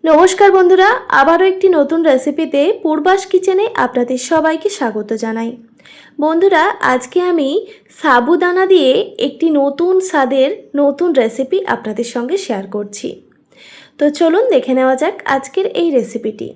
নমস্কার বন্ধুরা, আবারও একটি নতুন রেসিপিতে পূর্বাস কিচেনে আপনাদের সবাইকে স্বাগত জানাই। বন্ধুরা, আজকে আমি সাবুদানা দিয়ে একটি নতুন স্বাদের নতুন রেসিপি আপনাদের সঙ্গে শেয়ার করছি। তো চলুন দেখে নেওয়া যাক আজকের এই রেসিপিটি।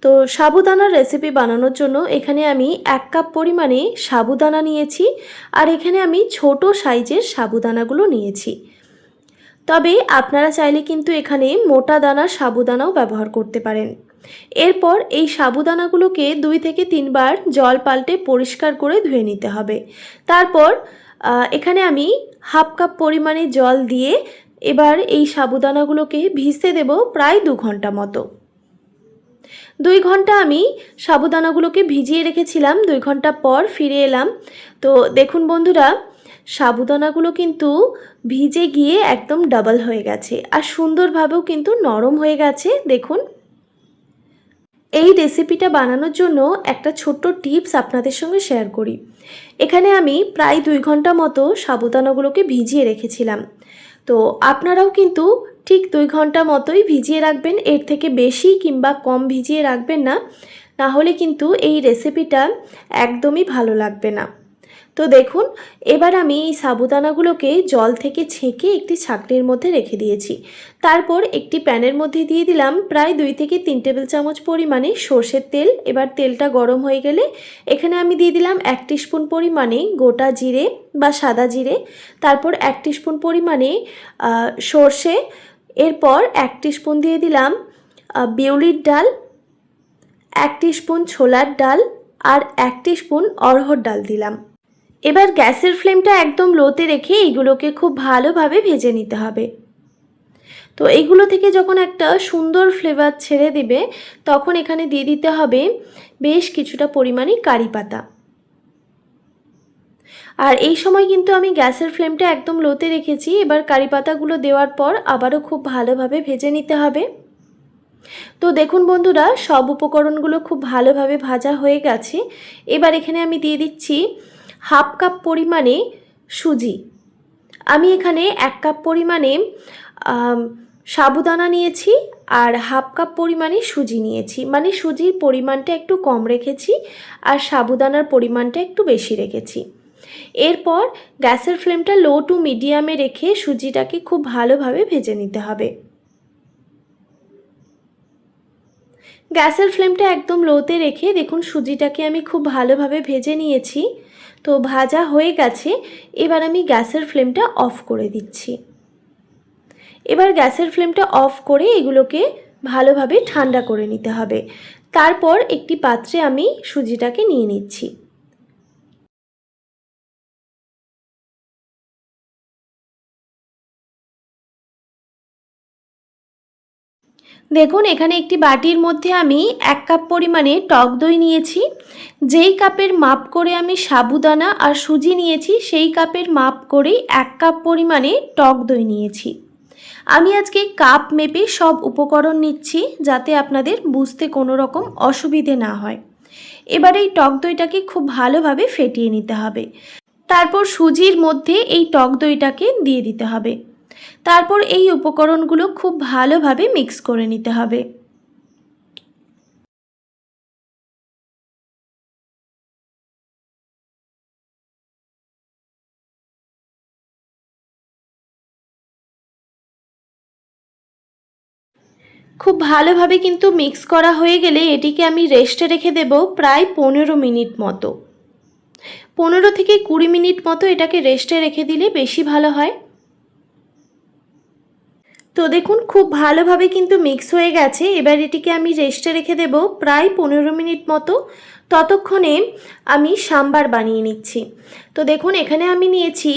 তো সাবুদানার রেসিপি বানানোর জন্য এখানে আমি 1 কাপ পরিমাণে সাবুদানা নিয়েছি, আর এখানে আমি ছোট সাইজের সাবুদানাগুলো নিয়েছি। তবে আপনারা চাইলে কিন্তু এখানে মোটা দানার সাবুদানাও ব্যবহার করতে পারেন। এরপর এই সাবুদানাগুলোকে 2 থেকে 3 বার জল পাল্টে পরিষ্কার করে ধুয়ে নিতে হবে। তারপর এখানে আমি 1/2 কাপ পরিমাণে জল দিয়ে এবার এই সাবুদানাগুলোকে ভিজতে দেব প্রায় 2 ঘন্টা মতো। 2 ঘন্টা আমি সাবুদানাগুলোকে ভিজিয়ে রেখেছিলাম। 2 ঘন্টা পর ফিরে এলাম। তো দেখুন বন্ধুরা, সাবুদানাগুলো কিন্তু ভিজে গিয়ে একদম ডাবল হয়ে গেছে, আর সুন্দরভাবেও কিন্তু নরম হয়ে গেছে। দেখুন, এই রেসিপিটা বানানোর জন্য একটা ছোট্ট টিপস আপনাদের সঙ্গে শেয়ার করি। এখানে আমি প্রায় 2 ঘন্টা মতো সাবুদানাগুলোকে ভিজিয়ে রেখেছিলাম। তো আপনারাও কিন্তু ঠিক 2 ঘন্টা মতোই ভিজিয়ে রাখবেন, এর থেকে বেশি কিংবা কম ভিজিয়ে রাখবেন না, না হলে কিন্তু এই রেসিপিটা একদমই ভালো লাগবে না। তো দেখুন, এবার আমি এই সাবুদানাগুলোকে জল থেকে ছেঁকে একটি ছাঁকনির মধ্যে রেখে দিয়েছি। তারপর একটি প্যানের মধ্যে দিয়ে দিলাম প্রায় 2 থেকে 3 টেবিল চামচ পরিমাণে সর্ষের তেল। এবার তেলটা গরম হয়ে গেলে এখানে আমি দিয়ে দিলাম 1 টিস্পুন পরিমাণে গোটা জিরে বা সাদা জিরে, তারপর 1 টিস্পুন পরিমাণে সর্ষে, এরপর 1 টিস্পুন দিয়ে দিলাম বিউলির ডাল, 1 টিস্পুন ছোলার ডাল, আর 1 টিস্পুন অড়হর ডাল দিলাম। এবার গ্যাসের ফ্লেমটা একদম লোতে রেখে এইগুলোকে খুব ভালোভাবে ভেজে নিতে হবে। তো এইগুলো থেকে যখন একটা সুন্দর ফ্লেভার ছেড়ে দেবে, তখন এখানে দিয়ে দিতে হবে বেশ কিছুটা পরিমাণে কারি পাতা। আর এই সময় কিন্তু আমি গ্যাসের ফ্লেমটা একদম লোতে রেখেছি। এবার কারি পাতাগুলো দেওয়ার পর আবারও খুব ভালোভাবে ভেজে নিতে হবে। তো দেখুন বন্ধুরা, সব উপকরণগুলো খুব ভালোভাবে ভাজা হয়ে গেছে। এবার এখানে আমি দিয়ে দিচ্ছি 1/2 কাপ পরিমাণে সুজি। আমি এখানে 1 কাপ পরিমাণে সাবুদানা নিয়েছি আর 1/2 কাপ পরিমাণে সুজি নিয়েছি, মানে সুজির পরিমাণটা একটু কম রেখেছি আর সাবুদানার পরিমাণটা একটু বেশি রেখেছি। এরপর গ্যাসের ফ্লেমটা লো টু মিডিয়ামে রেখে সুজিটাকে খুব ভালোভাবে ভেজে নিতে হবে। গ্যাসের ফ্লেমটা একদম লোতে রেখে দেখুন সুজিটাকে আমি খুব ভালোভাবে ভেজে নিয়েছি। তো ভাজা হয়ে গেছে। এবার আমি গ্যাসের ফ্লেমটা অফ করে দিচ্ছি। এবার গ্যাসের ফ্লেমটা অফ করে এগুলোকে ভালোভাবে ঠান্ডা করে নিতে হবে। তারপর একটি পাত্রে আমি সুজিটাকে নিয়ে নিচ্ছি। দেখুন, এখানে একটি বাটির মধ্যে আমি 1 কাপ পরিমাণে টক দই নিয়েছি। যেই কাপের মাপ করে আমি সাবুদানা আর সুজি নিয়েছি, সেই কাপের মাপ করেই 1 কাপ পরিমাণে টক দই নিয়েছি। আমি আজকে কাপ মেপে সব উপকরণ নিচ্ছি, যাতে আপনাদের বুঝতে কোনো রকম অসুবিধে না হয়। এবার এই টক দইটাকে খুব ভালোভাবে ফেটিয়ে নিতে হবে। তারপর সুজির মধ্যে এই টক দইটাকে দিয়ে দিতে হবে। তারপর এই উপকরণগুলো খুব ভালোভাবে মিক্স করে নিতে হবে। খুব ভালোভাবে কিন্তু মিক্স করা হয়ে গেলে এটিকে আমি রেস্টে রেখে দেব প্রায় 15 মিনিট মতো। 15 থেকে 20 মিনিট মতো এটাকে রেস্টে রেখে দিলে বেশি ভালো হয়। তো দেখুন, খুব ভালোভাবে কিন্তু মিক্স হয়ে গেছে। এবার এটিকে আমি রেস্টে রেখে দেব প্রায় 15 মিনিট মতো। ততক্ষণে আমি সাম্বার বানিয়ে নিচ্ছি। তো দেখুন, এখানে আমি নিয়েছি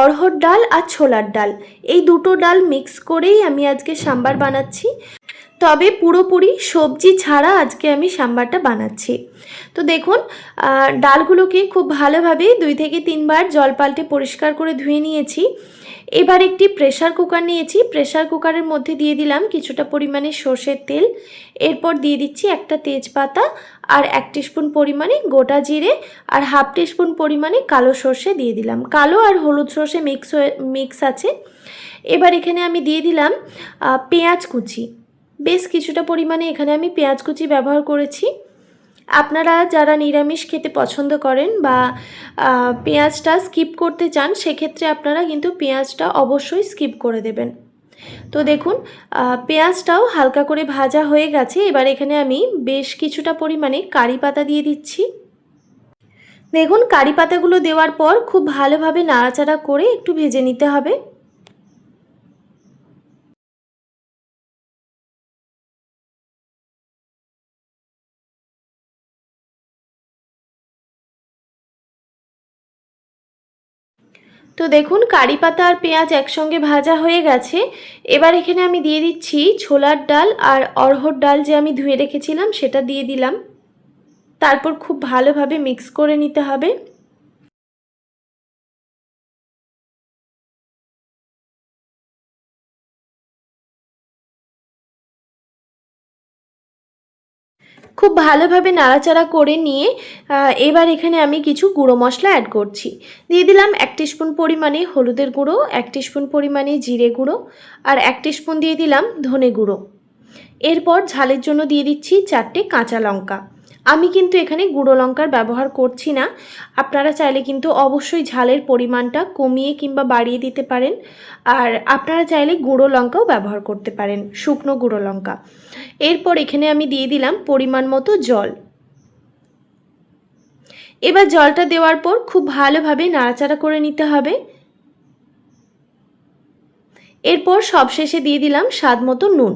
অড়হর ডাল আর ছোলার ডাল। এই দুটো ডাল মিক্স করেই আমি আজকে সাম্বার বানাচ্ছি। তবে পুরোপুরি সবজি ছাড়া আজকে আমি সাম্বারটা বানাচ্ছি। তো দেখুন, ডালগুলোকে খুব ভালোভাবে 2 থেকে 3 বার জল পাল্টে পরিষ্কার করে ধুয়ে নিয়েছি। এবার একটি প্রেসার কুকার নিয়েছি। প্রেসার কুকারের মধ্যে দিয়ে দিলাম কিছুটা পরিমাণে সর্ষের তেল। এরপর দিয়ে দিচ্ছি একটা তেজপাতা আর 1 টিস্পুন পরিমাণে গোটা জিরে আর 1/2 টিস্পুন পরিমাণে কালো সর্ষে দিয়ে দিলাম। কালো আর হলুদ সর্ষে মিক্স আছে। এবার এখানে আমি দিয়ে দিলাম পেঁয়াজ কুচি। বেশ কিছুটা পরিমাণে এখানে আমি পেঁয়াজ কুচি ব্যবহার করেছি। আপনারা যারা নিরামিষ খেতে পছন্দ করেন বা পেঁয়াজটা স্কিপ করতে চান, সেক্ষেত্রে আপনারা কিন্তু পেঁয়াজটা অবশ্যই স্কিপ করে দেবেন। তো দেখুন পেঁয়াজটাও হালকা করে ভাজা হয়ে গেছে। এবার এখানে আমি বেশ কিছুটা পরিমাণে কারি পাতা দিয়ে দিচ্ছি। দেখুন কারি পাতাগুলো দেওয়ার পর খুব ভালোভাবে নাড়াচাড়া করে একটু ভেজে নিতে হবে। তো দেখুন কারি পাতা আর পেঁয়াজ একসঙ্গে ভাজা হয়ে গেছে। এবার এখানে আমি দিয়ে দিচ্ছি ছোলার ডাল আর অড়হর ডাল যে আমি ধুয়ে রেখেছিলাম সেটা দিয়ে দিলাম। তারপর খুব ভালোভাবে মিক্স করে নিতে হবে। খুব ভালোভাবে নাড়াচাড়া করে নিয়ে এবার এখানে আমি কিছু গুঁড়ো মশলা অ্যাড করছি। দিয়ে দিলাম 1 টিস্পুন পরিমাণে হলুদের গুঁড়ো, 1 টিস্পুন পরিমাণে জিরে গুঁড়ো আর 1 টিস্পুন দিয়ে দিলাম ধনে গুঁড়ো। এরপর ঝালের জন্য দিয়ে দিচ্ছি 4টে কাঁচা লঙ্কা। আমি কিন্তু এখানে গুঁড়ো লঙ্কার ব্যবহার করছি না। আপনারা চাইলে কিন্তু অবশ্যই ঝালের পরিমাণটা কমিয়ে কিংবা বাড়িয়ে দিতে পারেন। আর আপনারা চাইলে গুঁড়ো লঙ্কাও ব্যবহার করতে পারেন, শুকনো গুঁড়ো লঙ্কা। এরপর এখানে আমি দিয়ে দিলাম পরিমাণ মতো জল। এবার জলটা দেওয়ার পর খুব ভালোভাবে নাড়াচাড়া করে নিতে হবে। এরপর সবশেষে দিয়ে দিলাম স্বাদ মতো নুন।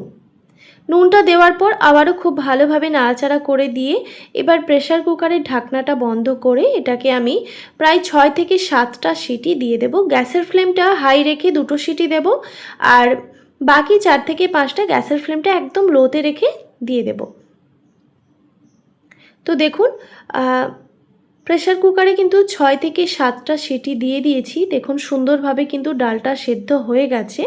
নুনটা দেওয়ার পর আবারও খুব ভালোভাবে নাড়াচাড়া করে দিয়ে এবার প্রেসার কুকারের ঢাকনাটা বন্ধ করে এটাকে আমি প্রায় 6 থেকে 7টা সিটি দিয়ে দেব। গ্যাসের ফ্লেমটা হাই রেখে 2টো সিটি দেব আর বাকি 4 থেকে 5টা গ্যাসের ফ্লেমটা একদম লোতে রেখে দিয়ে দেব। তো দেখুন প্রেসার কুকারে কিন্তু 6 থেকে 7টা সিটি দিয়ে দিয়েছি। দেখুন সুন্দরভাবে কিন্তু ডালটা সেদ্ধ হয়ে গেছে।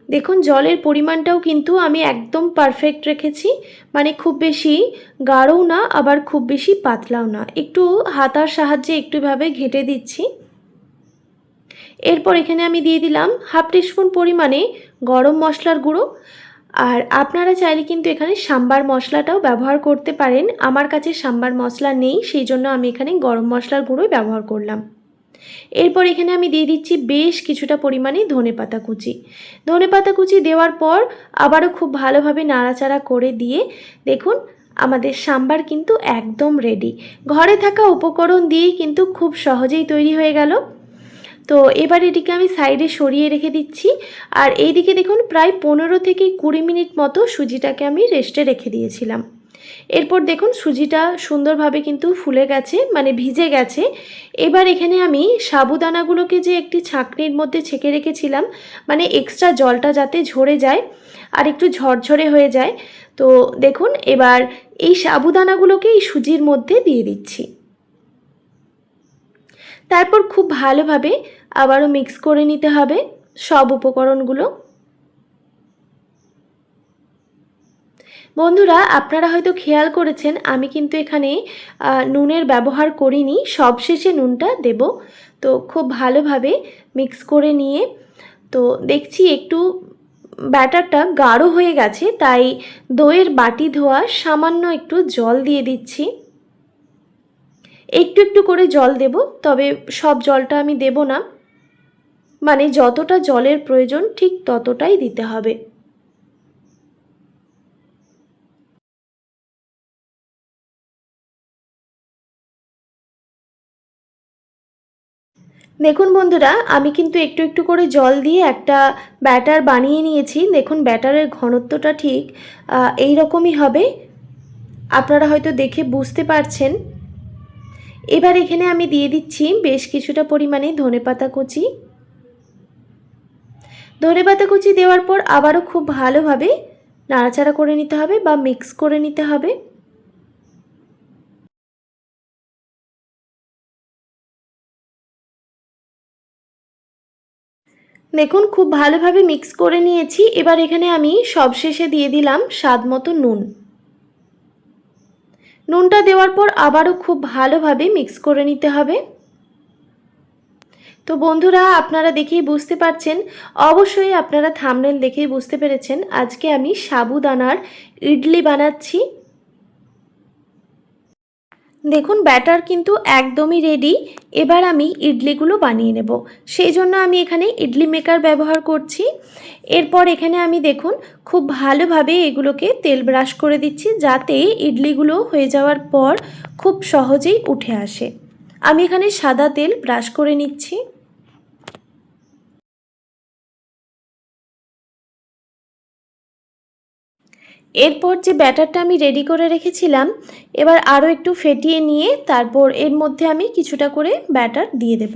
দেখুন জলের পরিমাণটাও কিন্তু আমি একদম পারফেক্ট রেখেছি, মানে খুব বেশি গাঢ়ও না আবার খুব বেশি পাতলাও না, একটু হাতার সাহায্যে একটুভাবে ঘেঁটে দিচ্ছি। এরপর এখানে আমি দিয়ে দিলাম 1/2 টিস্পুন পরিমাণে গরম মশলার গুঁড়ো। আর আপনারা চাইলে কিন্তু এখানে সাম্বার মশলাটাও ব্যবহার করতে পারেন। আমার কাছে সাম্বার মশলা নেই, সেই জন্য আমি এখানে গরম মশলার গুঁড়োই ব্যবহার করলাম। এরপর এখানে আমি দিয়ে দিচ্ছি বেশ কিছুটা পরিমাণে ধনেপাতা কুচি। ধনেপাতা কুচি দেওয়ার পর আবারও খুব ভালোভাবে নাড়াচাড়া করে দিয়ে দেখুন আমাদের সাম্বার কিন্তু একদম রেডি। ঘরে থাকা উপকরণ দিয়েই কিন্তু খুব সহজেই তৈরি হয়ে গেল। তো এবার এটিকে আমি সাইডে সরিয়ে রেখে দিচ্ছি। আর এইদিকে দেখুন প্রায় 15 থেকে 20 মিনিট মতো সুজিটাকে আমি রেস্টে রেখে দিয়েছিলাম। এরপর দেখুন সুজিটা সুন্দরভাবে কিন্তু ফুলে গেছে, মানে ভিজে গেছে। এবার এখানে আমি সাবুদানাগুলোকে যে একটি ছাঁকনির মধ্যে ছেঁকে রেখেছিলাম, মানে এক্সট্রা জলটা যাতে ঝরে যায় আর একটু ঝরঝরে হয়ে যায়, তো দেখুন এবার এই সাবুদানাগুলোকে এই সুজির মধ্যে দিয়ে দিচ্ছি। তারপর খুব ভালোভাবে আবারও মিক্স করে নিতে হবে সব উপকরণগুলো। বন্ধুরা আপনারা হয়তো খেয়াল করেছেন আমি কিন্তু এখানে নুনের ব্যবহার করিনি, সবশেষে নুনটা দেব। তো খুব ভালোভাবে মিক্স করে নিয়ে তো দেখছি একটু ব্যাটারটা গাঢ় হয়ে গেছে, তাই দইয়ের বাটি ধোয়া সামান্য একটু জল দিয়ে দিচ্ছি। একটু একটু করে জল দেব, তবে সব জলটা আমি দেব না, মানে যতটা জলের প্রয়োজন ঠিক ততটাই দিতে হবে। দেখুন বন্ধুরা আমি কিন্তু একটু একটু করে জল দিয়ে একটা ব্যাটার বানিয়ে নিয়েছি। দেখুন ব্যাটারের ঘনত্বটা ঠিক এই রকমই হবে, আপনারা হয়তো দেখে বুঝতে পারছেন। এবার এখানে আমি দিয়ে দিচ্ছি বেশ কিছুটা পরিমাণে ধনেপাতা কুচি। ধনেপাতা কুচি দেওয়ার পর আবারও খুব ভালোভাবে নাড়াচাড়া করে নিতে হবে বা মিক্স করে নিতে হবে। দেখুন খুব ভালোভাবে মিক্স করে নিয়েছি। এবার এখানে আমি সবশেষে দিয়ে দিলাম স্বাদ মতো নুন। নুনটা দেওয়ার পর আবারও খুব ভালোভাবে মিক্স করে নিতে হবে। তো বন্ধুরা, আপনারা দেখেই বুঝতে পারছেন, অবশ্যই আপনারা থাম্বনেল দেখেই বুঝতে পেরেছেন, আজকে আমি সাবুদানার ইডলি বানাচ্ছি। দেখুন ব্যাটার কিন্তু একদমই রেডি। এবার আমি ইডলিগুলো বানিয়ে নেব, সেই জন্য আমি এখানে ইডলি মেকার ব্যবহার করছি। এরপর এখানে আমি দেখুন খুব ভালোভাবে এগুলোকে তেল ব্রাশ করে দিচ্ছি, যাতে ইডলিগুলো হয়ে যাওয়ার পর খুব সহজেই উঠে আসে। আমি এখানে সাদা তেল ব্রাশ করে নিচ্ছি। এরপর যে ব্যাটারটা আমি রেডি করে রেখেছিলাম, এবার আরও একটু ফেটিয়ে নিয়ে তারপর এর মধ্যে আমি কিছুটা করে ব্যাটার দিয়ে দেব।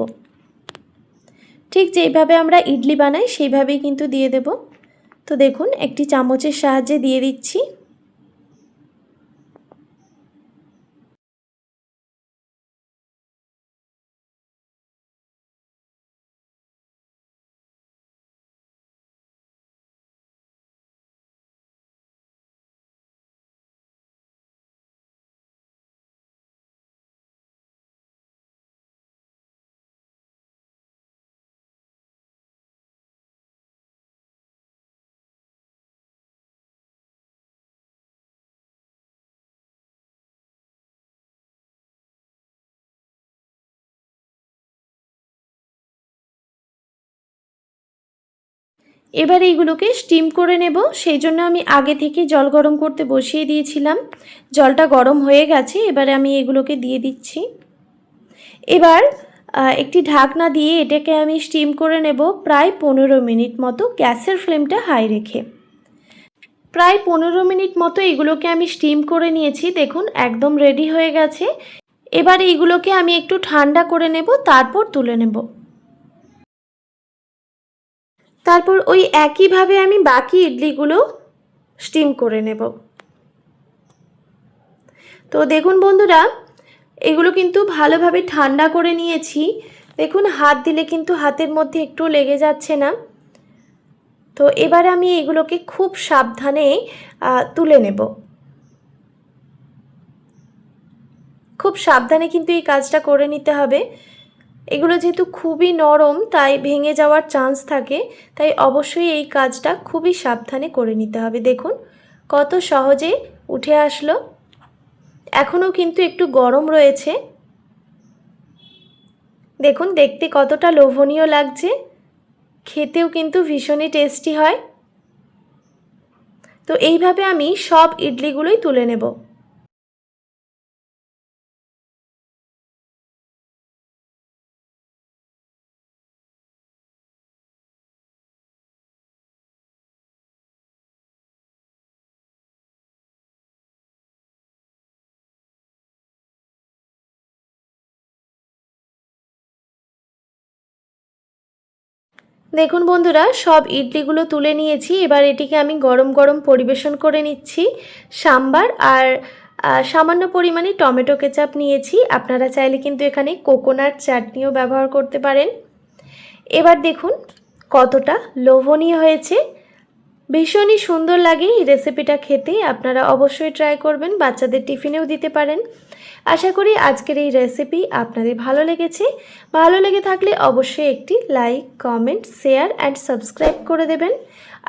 ঠিক যেইভাবে আমরা ইডলি বানাই সেইভাবেই কিন্তু দিয়ে দেব। তো দেখুন একটি চামচের সাহায্যে দিয়ে দিচ্ছি। এবার এইগুলোকে স্টিম করে নেব, সেই জন্য আমি আগে থেকে জল গরম করতে বসিয়ে দিয়েছিলাম। জলটা গরম হয়ে গেছে, এবারে আমি এগুলোকে দিয়ে দিচ্ছি। এবার একটি ঢাকনা দিয়ে এটাকে আমি স্টিম করে নেব প্রায় 15 মিনিট মতো, গ্যাসের ফ্লেমটা হাই রেখে। প্রায় 15 মিনিট মতো এগুলোকে আমি স্টিম করে নিয়েছি। দেখুন একদম রেডি হয়ে গেছে। এবার এইগুলোকে আমি একটু ঠান্ডা করে নেব, তারপর তুলে নেব। তারপর ওই একইভাবে আমি বাকি ইডলিগুলো স্টিম করে নেব। তো দেখুন বন্ধুরা, এগুলো কিন্তু ভালোভাবে ঠান্ডা করে নিয়েছি। দেখুন হাত দিলে কিন্তু হাতের মধ্যে একটু লেগে যাচ্ছে না। তো এবার আমি এগুলোকে খুব সাবধানে তুলে নেব। খুব সাবধানে কিন্তু এই কাজটা করে নিতে হবে। এগুলো যেহেতু খুবই নরম, তাই ভেঙে যাওয়ার চান্স থাকে, তাই অবশ্যই এই কাজটা খুবই সাবধানে করে নিতে হবে। দেখুন কত সহজে উঠে আসলো। এখনও কিন্তু একটু গরম রয়েছে। দেখুন দেখতে কতটা লোভনীয় লাগছে, খেতেও কিন্তু ভীষণই টেস্টি হয়। তো এইভাবে আমি সব ইডলিগুলোই তুলে নেব। দেখুন বন্ধুরা, সব ইডলিগুলো তুলে নিয়েছি। এবার এটিকে আমি গরম গরম পরিবেশন করে নিচ্ছি। সাম্বার আর সামান্য পরিমাণে টমেটো কেচাপ নিয়েছি। আপনারা চাইলে কিন্তু এখানে কোকোনাট চাটনিও ব্যবহার করতে পারেন। এবার দেখুন কতটা লোভনীয় হয়েছে, ভীষণই সুন্দর লাগে এই রেসিপিটা খেতে। আপনারা অবশ্যই ট্রাই করবেন, বাচ্চাদের টিফিনেও দিতে পারেন। আশা করি আজকের এই রেসিপি আপনাদের ভালো লেগেছে। ভালো লেগে থাকলে অবশ্যই একটি like, comment, share and subscribe করে দেবেন।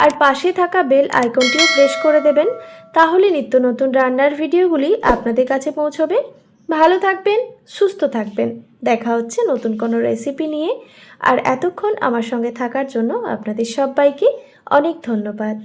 আর পাশে থাকা বেল আইকনটিও প্রেস করে দেবেন, তাহলে নিত্য নতুন রান্নার ভিডিওগুলি আপনাদের কাছে পৌঁছবে। ভালো থাকবেন, সুস্থ থাকবেন। দেখা হচ্ছে নতুন কোনো রেসিপি নিয়ে। আর এতক্ষণ আমার সঙ্গে থাকার জন্য আপনাদের সবাইকে অনেক ধন্যবাদ।